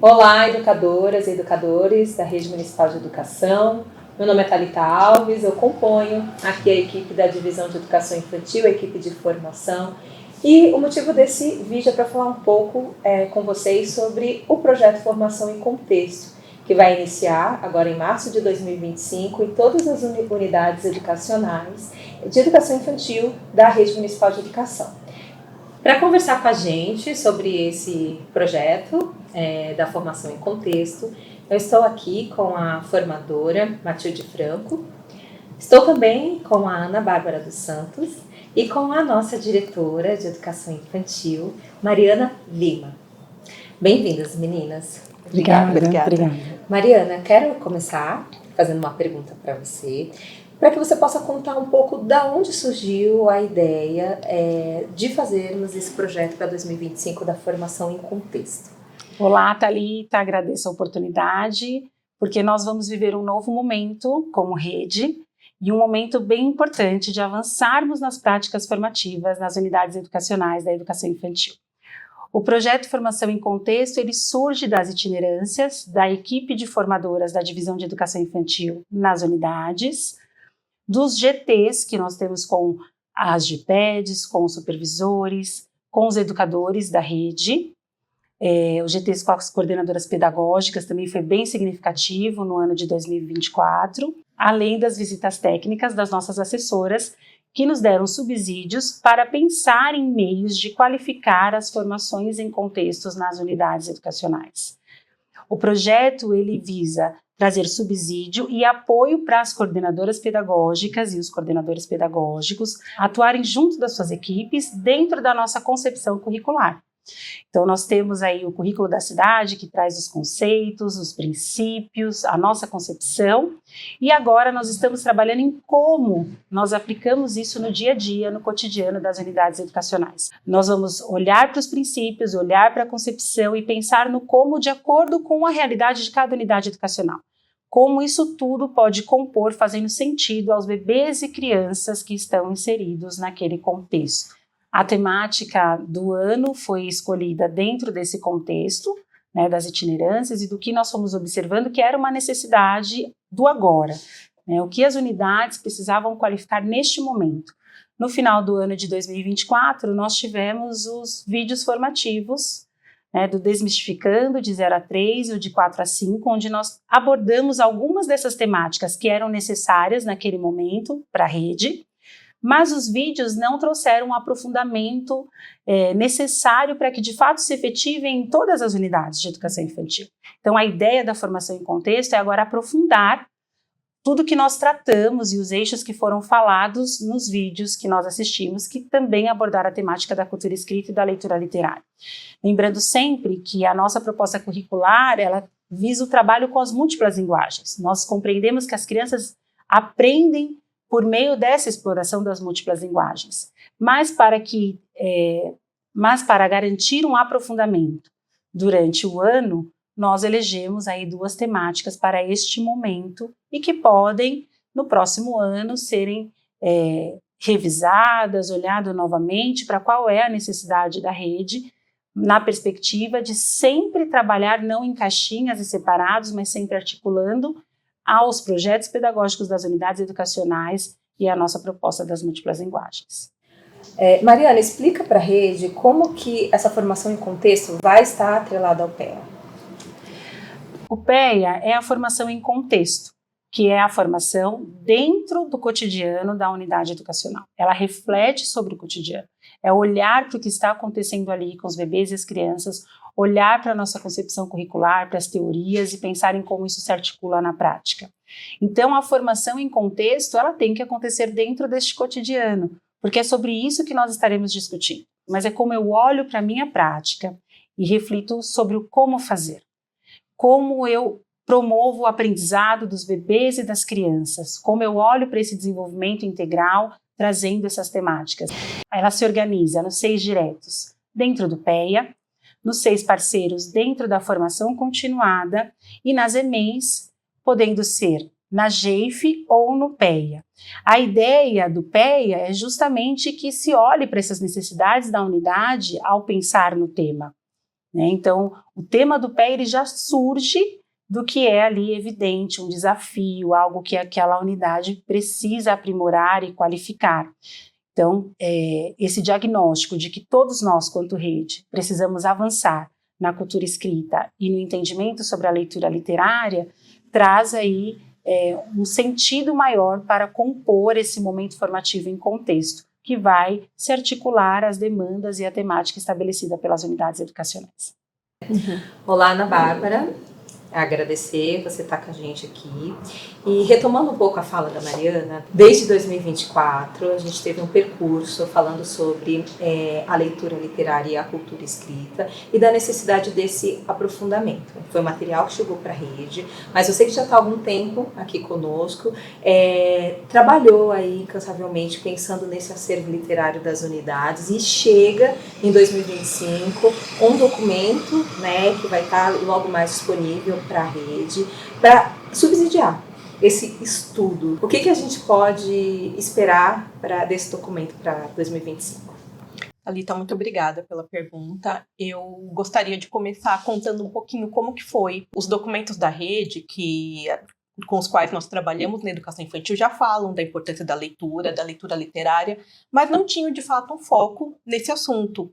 Olá, educadoras e educadores da Rede Municipal de Educação. Meu nome é Thalita Alves, eu componho aqui a equipe da Divisão de Educação Infantil, a equipe de formação. E o motivo desse vídeo é para falar um pouco com vocês sobre o projeto Formação em Contexto, que vai iniciar agora em março de 2025 em todas as unidades educacionais de educação infantil da Rede Municipal de Educação. Para conversar com a gente sobre esse projeto da Formação em Contexto, eu estou aqui com a formadora Matilde Franco, estou também com a Ana Bárbara dos Santos e com a nossa diretora de Educação Infantil, Mariana Lima. Bem-vindas, meninas. Obrigada. Mariana, quero começar fazendo uma pergunta para você, para que você possa contar um pouco da onde surgiu a ideia de fazermos esse projeto para 2025 da Formação em Contexto. Olá, Thalita, agradeço a oportunidade, porque nós vamos viver um novo momento como rede e um momento bem importante de avançarmos nas práticas formativas nas unidades educacionais da educação infantil. O projeto Formação em Contexto, ele surge das itinerâncias da equipe de formadoras da Divisão de Educação Infantil nas unidades, dos GTs que nós temos com as GPEDs, com os supervisores, com os educadores da rede. Os GTs com as coordenadoras pedagógicas também foi bem significativo no ano de 2024, além das visitas técnicas das nossas assessoras, que nos deram subsídios para pensar em meios de qualificar as formações em contextos nas unidades educacionais. O projeto ele visa trazer subsídio e apoio para as coordenadoras pedagógicas e os coordenadores pedagógicos atuarem junto das suas equipes dentro da nossa concepção curricular. Então, nós temos aí o currículo da cidade, que traz os conceitos, os princípios, a nossa concepção, e agora nós estamos trabalhando em como nós aplicamos isso no dia a dia, no cotidiano das unidades educacionais. Nós vamos olhar para os princípios, olhar para a concepção e pensar no como de acordo com a realidade de cada unidade educacional. Como isso tudo pode compor, fazendo sentido aos bebês e crianças que estão inseridos naquele contexto. A temática do ano foi escolhida dentro desse contexto, né, das itinerâncias e do que nós fomos observando que era uma necessidade do agora, né, o que as unidades precisavam qualificar neste momento. No final do ano de 2024, nós tivemos os vídeos formativos, né, do Desmistificando, de 0 a 3 e o de 4 a 5, onde nós abordamos algumas dessas temáticas que eram necessárias naquele momento para a rede, mas os vídeos não trouxeram um aprofundamento necessário para que de fato se efetivem em todas as unidades de educação infantil. Então a ideia da formação em contexto é agora aprofundar tudo que nós tratamos e os eixos que foram falados nos vídeos que nós assistimos, que também abordaram a temática da cultura escrita e da leitura literária. Lembrando sempre que a nossa proposta curricular, ela visa o trabalho com as múltiplas linguagens. Nós compreendemos que as crianças aprendem por meio dessa exploração das múltiplas linguagens. Mas para garantir um aprofundamento durante o ano, nós elegemos aí 2 temáticas para este momento e que podem, no próximo ano, serem revisadas, olhado novamente para qual é a necessidade da rede, na perspectiva de sempre trabalhar não em caixinhas e separados, mas sempre articulando aos projetos pedagógicos das unidades educacionais e a nossa proposta das múltiplas linguagens. Mariana, explica para a rede como que essa formação em contexto vai estar atrelada ao PEA. O PEA é a formação em contexto, que é a formação dentro do cotidiano da unidade educacional. Ela reflete sobre o cotidiano, é olhar para o que está acontecendo ali com os bebês e as crianças, olhar para a nossa concepção curricular, para as teorias e pensar em como isso se articula na prática. Então, a formação em contexto, ela tem que acontecer dentro deste cotidiano, porque é sobre isso que nós estaremos discutindo. Mas é como eu olho para a minha prática e reflito sobre o como fazer. Como eu promovo o aprendizado dos bebês e das crianças, como eu olho para esse desenvolvimento integral, trazendo essas temáticas. Ela se organiza nos 6 diretos, dentro do PEA, nos 6 parceiros dentro da formação continuada e nas EMEIs, podendo ser na GEIF ou no PEA. A ideia do PEA é justamente que se olhe para essas necessidades da unidade ao pensar no tema, né? Então, o tema do PEA ele já surge do que é ali evidente, um desafio, algo que aquela unidade precisa aprimorar e qualificar. Então, esse diagnóstico de que todos nós, quanto rede, precisamos avançar na cultura escrita e no entendimento sobre a leitura literária, traz aí um sentido maior para compor esse momento formativo em contexto, que vai se articular às demandas e à temática estabelecida pelas unidades educacionais. Olá, Ana Bárbara. Agradecer você estar com a gente aqui. E retomando um pouco a fala da Mariana, desde 2024 a gente teve um percurso falando sobre a leitura literária e a cultura escrita e da necessidade desse aprofundamento. Foi um material que chegou para a rede, mas você que já está há algum tempo aqui conosco, trabalhou aí incansavelmente pensando nesse acervo literário das unidades e chega em 2025 um documento, né, que vai estar logo mais disponível para a rede, para subsidiar esse estudo. O que a gente pode esperar desse documento para 2025? Thalita, muito obrigada pela pergunta. Eu gostaria de começar contando um pouquinho como que foi os documentos da rede com os quais nós trabalhamos na educação infantil já falam da importância da leitura literária, mas não tinham de fato um foco nesse assunto.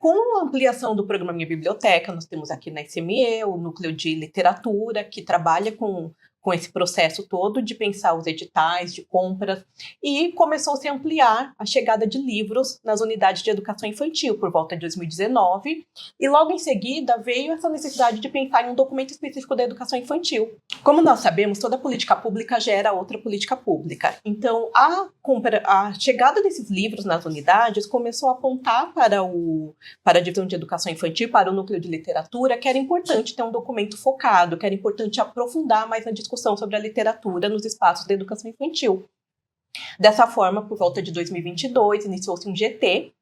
Com a ampliação do programa Minha Biblioteca, nós temos aqui na SME o núcleo de literatura, que trabalha com esse processo todo de pensar os editais, de compras, e começou-se a ampliar a chegada de livros nas unidades de educação infantil por volta de 2019, e logo em seguida veio essa necessidade de pensar em um documento específico da educação infantil. Como nós sabemos, toda política pública gera outra política pública. Então, a chegada desses livros nas unidades começou a apontar para a divisão de educação infantil, para o núcleo de literatura, que era importante ter um documento focado, que era importante aprofundar mais na discussão sobre a literatura nos espaços da educação infantil. Dessa forma, por volta de 2022, iniciou-se um GT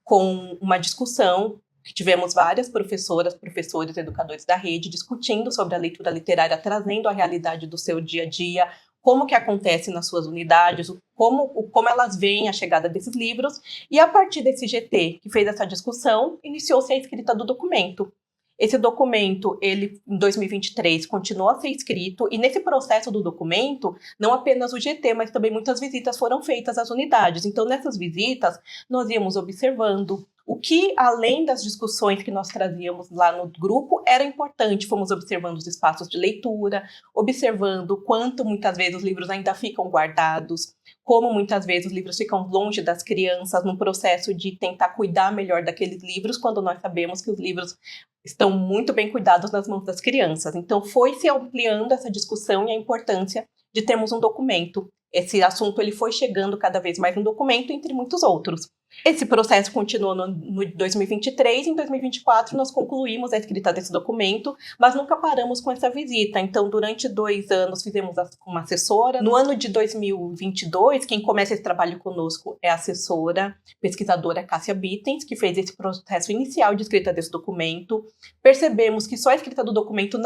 com uma discussão que tivemos várias professoras, professores, educadores da rede discutindo sobre a leitura literária, trazendo a realidade do seu dia a dia, como que acontece nas suas unidades, como elas veem a chegada desses livros, e a partir desse GT que fez essa discussão, iniciou-se a escrita do documento. Esse documento, ele, em 2023, continuou a ser escrito, e nesse processo do documento, não apenas o GT, mas também muitas visitas foram feitas às unidades. Então, nessas visitas, nós íamos observando o que, além das discussões que nós trazíamos lá no grupo, era importante. Fomos observando os espaços de leitura, observando o quanto, muitas vezes, os livros ainda ficam guardados, como muitas vezes os livros ficam longe das crianças, num processo de tentar cuidar melhor daqueles livros, quando nós sabemos que os livros estão muito bem cuidados nas mãos das crianças. Então, foi se ampliando essa discussão e a importância de termos um documento. Esse assunto ele foi chegando cada vez mais no documento, entre muitos outros. Esse processo continuou no 2023, em 2024 nós concluímos a escrita desse documento, mas nunca paramos com essa visita. Então, durante 2 anos fizemos uma assessora. No ano de 2022, quem começa esse trabalho conosco é a assessora, pesquisadora Cássia Bittens, que fez esse processo inicial de escrita desse documento. Percebemos que só a escrita do documento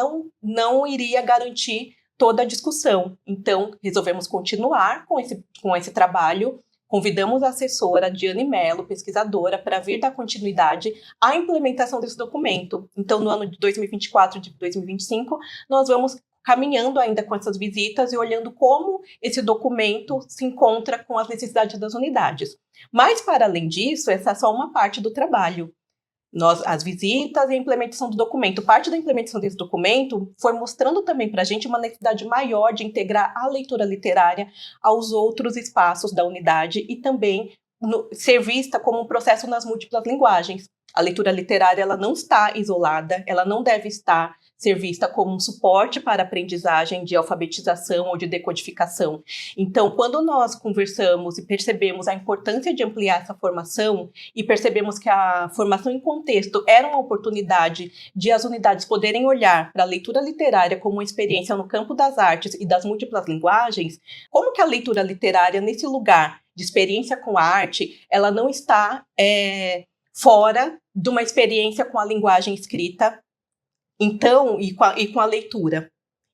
não iria garantir toda a discussão. Então, resolvemos continuar com esse trabalho. Convidamos a assessora Diane Mello, pesquisadora, para vir dar continuidade à implementação desse documento. Então, no ano de 2024 e de 2025, nós vamos caminhando ainda com essas visitas e olhando como esse documento se encontra com as necessidades das unidades. Mas, para além disso, essa é só uma parte do trabalho. As visitas e a implementação do documento. Parte da implementação desse documento foi mostrando também para a gente uma necessidade maior de integrar a leitura literária aos outros espaços da unidade e também ser vista como um processo nas múltiplas linguagens. A leitura literária ela não está isolada, ela não deve ser vista como um suporte para a aprendizagem de alfabetização ou de decodificação. Então, quando nós conversamos e percebemos a importância de ampliar essa formação e percebemos que a formação em contexto era uma oportunidade de as unidades poderem olhar para a leitura literária como uma experiência no campo das artes e das múltiplas linguagens, como que a leitura literária, nesse lugar de experiência com a arte, ela não está fora de uma experiência com a linguagem escrita, então, e com a leitura.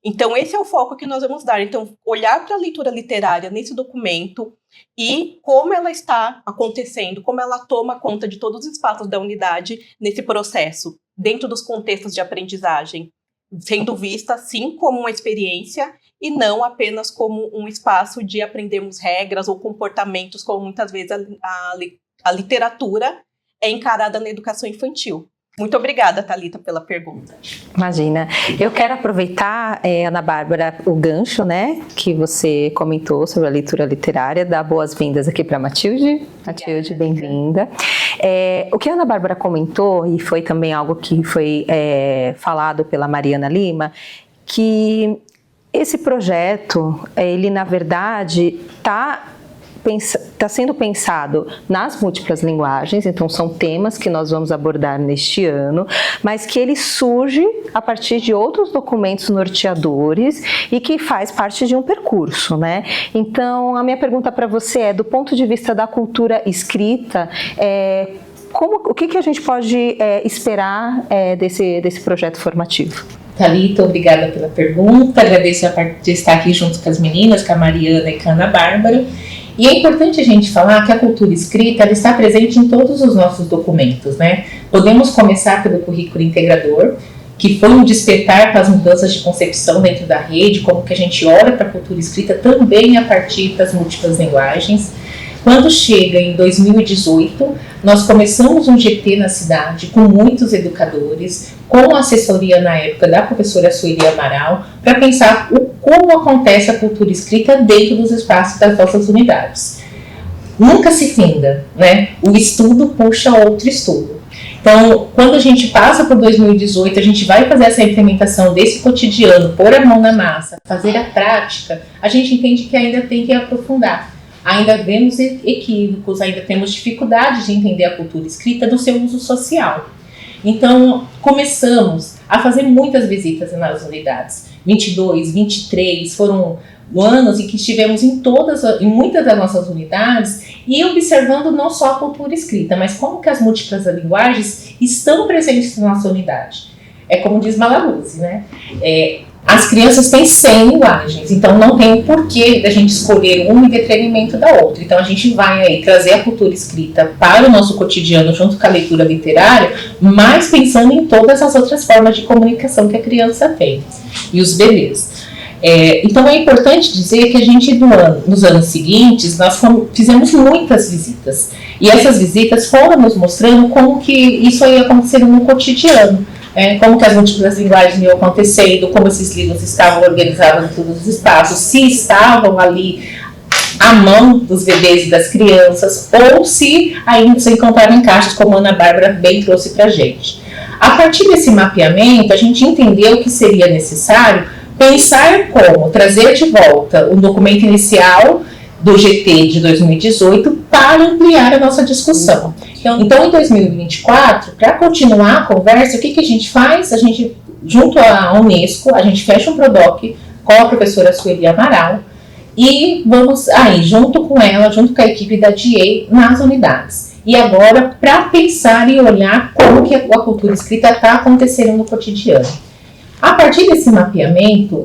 Então, esse é o foco que nós vamos dar. Então, olhar para a leitura literária nesse documento e como ela está acontecendo, como ela toma conta de todos os espaços da unidade nesse processo, dentro dos contextos de aprendizagem, sendo vista, sim, como uma experiência e não apenas como um espaço de aprendermos regras ou comportamentos, como muitas vezes a literatura é encarada na educação infantil. Muito obrigada, Thalita, pela pergunta. Imagina. Eu quero aproveitar, Ana Bárbara, o gancho, né, que você comentou sobre a leitura literária, dar boas-vindas aqui para a Matilde. Matilde, bem-vinda. O que a Ana Bárbara comentou, e foi também algo que foi falado pela Mariana Lima, que esse projeto, ele na verdade está sendo pensado nas múltiplas linguagens, então são temas que nós vamos abordar neste ano, mas que ele surge a partir de outros documentos norteadores e que faz parte de um percurso, né? Então, a minha pergunta para você é, do ponto de vista da cultura escrita, o que a gente pode esperar desse projeto formativo? Thalita, obrigada pela pergunta, agradeço a parte de estar aqui junto com as meninas, com a Mariana e com a Ana Bárbara. E é importante a gente falar que a cultura escrita ela está presente em todos os nossos documentos, né? Podemos começar pelo currículo integrador, que foi um despertar para as mudanças de concepção dentro da rede, como que a gente olha para a cultura escrita também a partir das múltiplas linguagens. Quando chega em 2018, nós começamos um GT na cidade com muitos educadores, com a assessoria na época da professora Sueli Amaral, para pensar como acontece a cultura escrita dentro dos espaços das nossas unidades. Nunca se finda, né? O estudo puxa outro estudo. Então, quando a gente passa por 2018, a gente vai fazer essa implementação desse cotidiano, pôr a mão na massa, fazer a prática, a gente entende que ainda tem que aprofundar. Ainda vemos equívocos, ainda temos dificuldade de entender a cultura escrita do seu uso social. Então, começamos a fazer muitas visitas nas unidades. 22, 23 foram anos em que estivemos em muitas das nossas unidades e observando não só a cultura escrita, mas como que as múltiplas linguagens estão presentes na nossa unidade. É como diz Malaguzzi, né? As crianças têm 100 linguagens, então não tem o porquê da gente escolher uma em detrimento da outra. Então a gente vai aí trazer a cultura escrita para o nosso cotidiano junto com a leitura literária, mas pensando em todas as outras formas de comunicação que a criança tem e os bebês. Então é importante dizer que a gente nos anos seguintes nós fizemos muitas visitas e essas visitas foram nos mostrando como que isso ia acontecendo no cotidiano. Como que as múltiplas linguagens iam acontecendo, como esses livros estavam organizados em todos os espaços, se estavam ali à mão dos bebês e das crianças, ou se ainda se encontravam em caixas, como a Ana Bárbara bem trouxe para a gente. A partir desse mapeamento, a gente entendeu que seria necessário pensar como trazer de volta o documento inicial do GT de 2018 para ampliar a nossa discussão. Então, em 2024, para continuar a conversa, o que a gente faz? A gente, junto à Unesco, a gente fecha um PRODOC com a professora Sueli Amaral e vamos aí, junto com ela, junto com a equipe da DA, nas unidades. E agora, para pensar e olhar como que a cultura escrita está acontecendo no cotidiano. A partir desse mapeamento,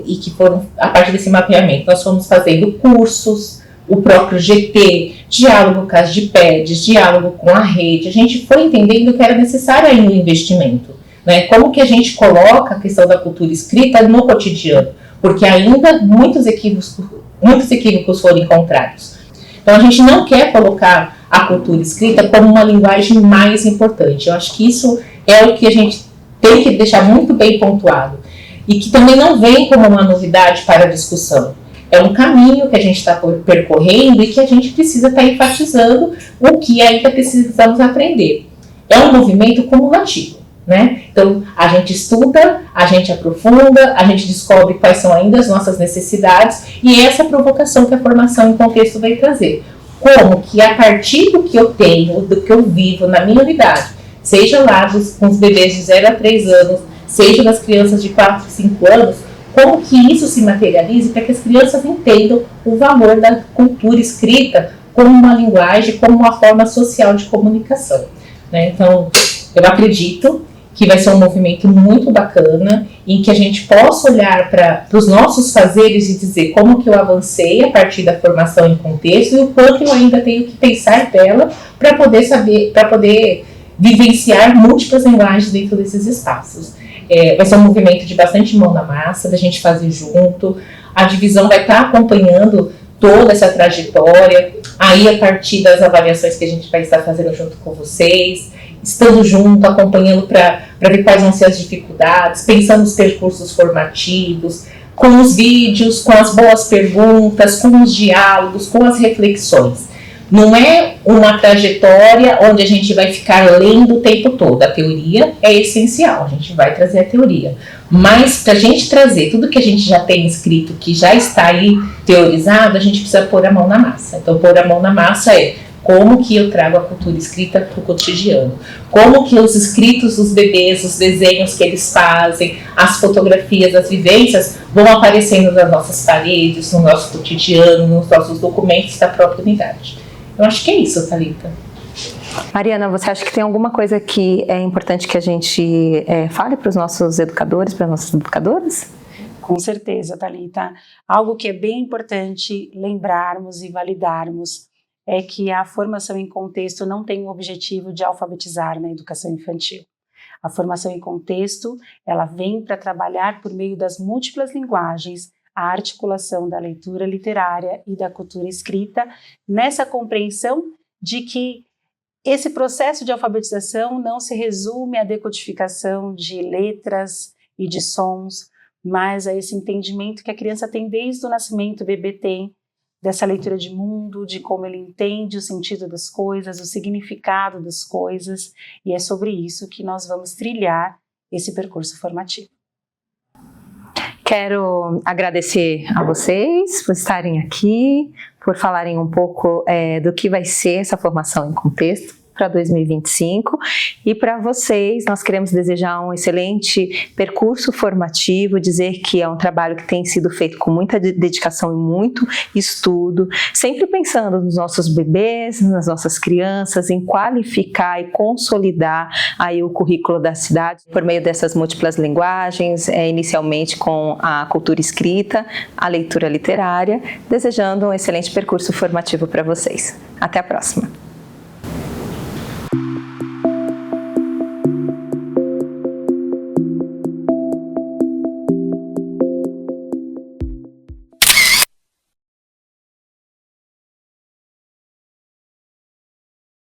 nós fomos fazendo cursos, o próprio GT, diálogo com as DIPEDs, diálogo com a rede, a gente foi entendendo que era necessário aí um investimento, né? Como que a gente coloca a questão da cultura escrita no cotidiano, porque ainda muitos equívocos foram encontrados. Então a gente não quer colocar a cultura escrita como uma linguagem mais importante, eu acho que isso é o que a gente tem que deixar muito bem pontuado, e que também não vem como uma novidade para a discussão. É um caminho que a gente está percorrendo e que a gente precisa estar enfatizando o que ainda precisamos aprender. É um movimento cumulativo, né? Então, a gente estuda, a gente aprofunda, a gente descobre quais são ainda as nossas necessidades e essa provocação que a formação em contexto vai trazer. Como que a partir do que eu tenho, do que eu vivo na minha unidade, seja lá com os bebês de 0 a 3 anos, seja das crianças de 4 a 5 anos, como que isso se materialize para que as crianças entendam o valor da cultura escrita como uma linguagem, como uma forma social de comunicação, né? Então, eu acredito que vai ser um movimento muito bacana, em que a gente possa olhar para os nossos fazeres e dizer como que eu avancei a partir da formação em contexto e o quanto eu ainda tenho que pensar dela para poder saber, para poder vivenciar múltiplas linguagens dentro desses espaços. Vai ser um movimento de bastante mão na massa, da gente fazer junto. A divisão vai estar acompanhando toda essa trajetória, aí a partir das avaliações que a gente vai estar fazendo junto com vocês, estando junto, acompanhando para ver quais vão ser as dificuldades, pensando nos percursos formativos, com os vídeos, com as boas perguntas, com os diálogos, com as reflexões. Não é uma trajetória onde a gente vai ficar lendo o tempo todo. A teoria é essencial, a gente vai trazer a teoria. Mas para a gente trazer tudo que a gente já tem escrito, que já está aí teorizado, a gente precisa pôr a mão na massa. Então, pôr a mão na massa é como que eu trago a cultura escrita para o cotidiano. Como que os escritos dos bebês, os desenhos que eles fazem, as fotografias, as vivências vão aparecendo nas nossas paredes, no nosso cotidiano, nos nossos documentos da própria unidade. Eu acho que é isso, Thalita. Mariana, você acha que tem alguma coisa que é importante que a gente fale para os nossos educadores, para as nossas educadoras? Com certeza, Thalita. Algo que é bem importante lembrarmos e validarmos é que a formação em contexto não tem o objetivo de alfabetizar na educação infantil. A formação em contexto, ela vem para trabalhar por meio das múltiplas linguagens a articulação da leitura literária e da cultura escrita, nessa compreensão de que esse processo de alfabetização não se resume à decodificação de letras e de sons, mas a esse entendimento que a criança tem desde o nascimento, o bebê tem, dessa leitura de mundo, de como ele entende o sentido das coisas, o significado das coisas, e é sobre isso que nós vamos trilhar esse percurso formativo. Quero agradecer a vocês por estarem aqui, por falarem um pouco do que vai ser essa formação em contexto para 2025, e para vocês nós queremos desejar um excelente percurso formativo, dizer que é um trabalho que tem sido feito com muita dedicação e muito estudo, sempre pensando nos nossos bebês, nas nossas crianças, em qualificar e consolidar aí o currículo da cidade por meio dessas múltiplas linguagens, inicialmente com a cultura escrita, a leitura literária, desejando um excelente percurso formativo para vocês. Até a próxima!